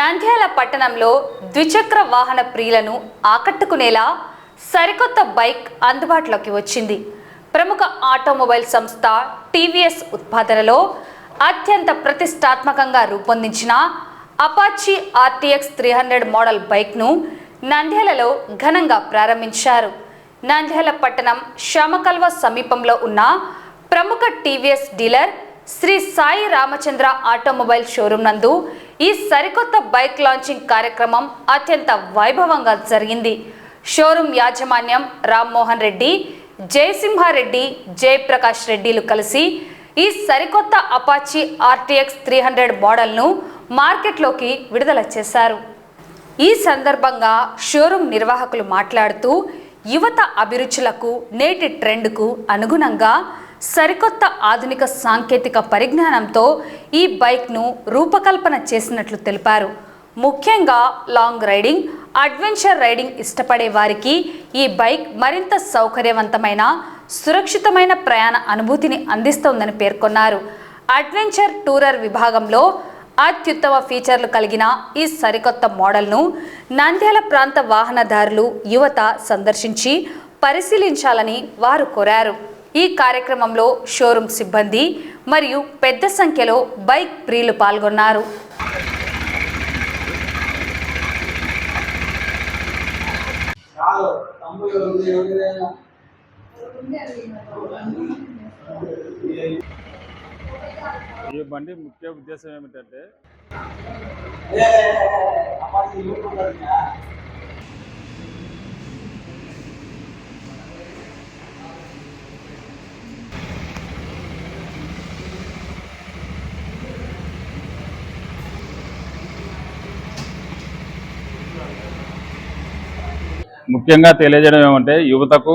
నంద్యాల పట్టణంలో ద్విచక్ర వాహన ప్రియులను ఆకట్టుకునేలా సరికొత్త బైక్ అందుబాటులోకి వచ్చింది. ప్రముఖ ఆటోమొబైల్ సంస్థ టీవీఎస్ ఉత్పాదనలో అత్యంత ప్రతిష్టాత్మకంగా రూపొందించిన అపాచీ RTX 300 మోడల్ బైక్ను నంద్యాలలో ఘనంగా ప్రారంభించారు. నంద్యాల పట్టణం శ్యామకల్వ సమీపంలో ఉన్న ప్రముఖ TVS dealer Shri Sai Ramachandra automobile showroom నందు ఈ సరికొత్త బైక్ లాంచింగ్ కార్యక్రమం అత్యంత వైభవంగా జరిగింది. షోరూం యాజమాన్యం రామ్మోహన్ రెడ్డి, జయసింహారెడ్డి, జయప్రకాష్ రెడ్డిలు కలిసి ఈ సరికొత్త అపాచీ RTX 300 మోడల్ను మార్కెట్లోకి విడుదల చేశారు. ఈ సందర్భంగా షోరూం నిర్వాహకులు మాట్లాడుతూ యువత అభిరుచులకు నేటి ట్రెండ్కు అనుగుణంగా సరికొత్త ఆధునిక సాంకేతిక పరిజ్ఞానంతో ఈ బైక్ను రూపకల్పన చేసినట్లు తెలిపారు. ముఖ్యంగా లాంగ్ రైడింగ్, అడ్వెంచర్ రైడింగ్ ఇష్టపడే వారికి ఈ బైక్ మరింత సౌకర్యవంతమైన, సురక్షితమైన ప్రయాణ అనుభూతిని అందిస్తోందని పేర్కొన్నారు. అడ్వెంచర్ టూరర్ విభాగంలో అత్యుత్తమ ఫీచర్లు కలిగిన ఈ సరికొత్త మోడల్ను నంద్యాల ప్రాంత వాహనదారులు, యువత సందర్శించి పరిశీలించాలని వారు కోరారు. ఈ కార్యక్రమంలో షోరూం సిబ్బంది మరియు పెద్ద సంఖ్యలో బైక్ ప్రియులు పాల్గొన్నారు. ఈ బండి ముఖ్య ఉద్దేశం ఏమిటంటే ముఖ్యంగా తెలియజేయడం ఏమంటే యువతకు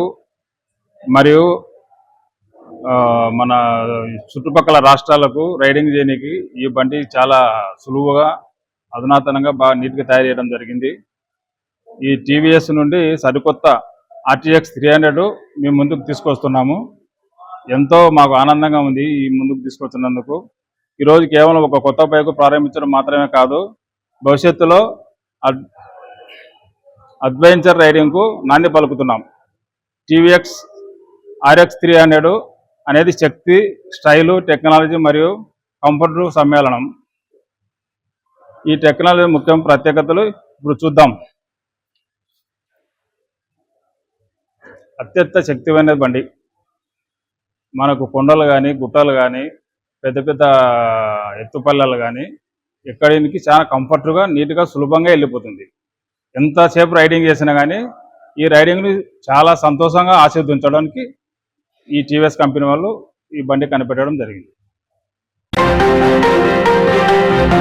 మరియు మన చుట్టుపక్కల రాష్ట్రాలకు రైడింగ్ చేయడానికి ఈ బండి చాలా సులువుగా, అధునాతనంగా, బాగా నీట్గా తయారు చేయడం జరిగింది. ఈ టీవీఎస్ నుండి సరికొత్త RTX 300 మేము ముందుకు తీసుకొస్తున్నాము. ఎంతో మాకు ఆనందంగా ఉంది ఈ ముందుకు తీసుకొస్తున్నందుకు. ఈరోజు కేవలం ఒక కొత్త బైక్ ప్రారంభించడం మాత్రమే కాదు, భవిష్యత్తులో అడ్వెంచర్ రైడింగ్కు నాంది పలుకుతున్నాం. TVX RX 300 అనేది శక్తి, స్టైలు, టెక్నాలజీ మరియు కంఫర్ట్ సమ్మేళనం. ఈ టెక్నాలజీ ముఖ్యం ప్రత్యేకతలు ఇప్పుడు చూద్దాం. అత్యంత శక్తివంతమైన బండి. మనకు కొండలు కానీ, గుట్టలు కానీ, పెద్ద పెద్ద ఎత్తుపల్లెలు కానీ ఎక్కడికి చాలా కంఫర్ట్గా, నీట్గా, సులభంగా వెళ్ళిపోతుంది. ఎంతసేపు రైడింగ్ చేసినా కానీ ఈ రైడింగ్ని చాలా సంతోషంగా ఆస్వాదించడానికి ఈ టీవీఎస్ కంపెనీ వాళ్ళు ఈ బండి కనిపెట్టడం జరిగింది.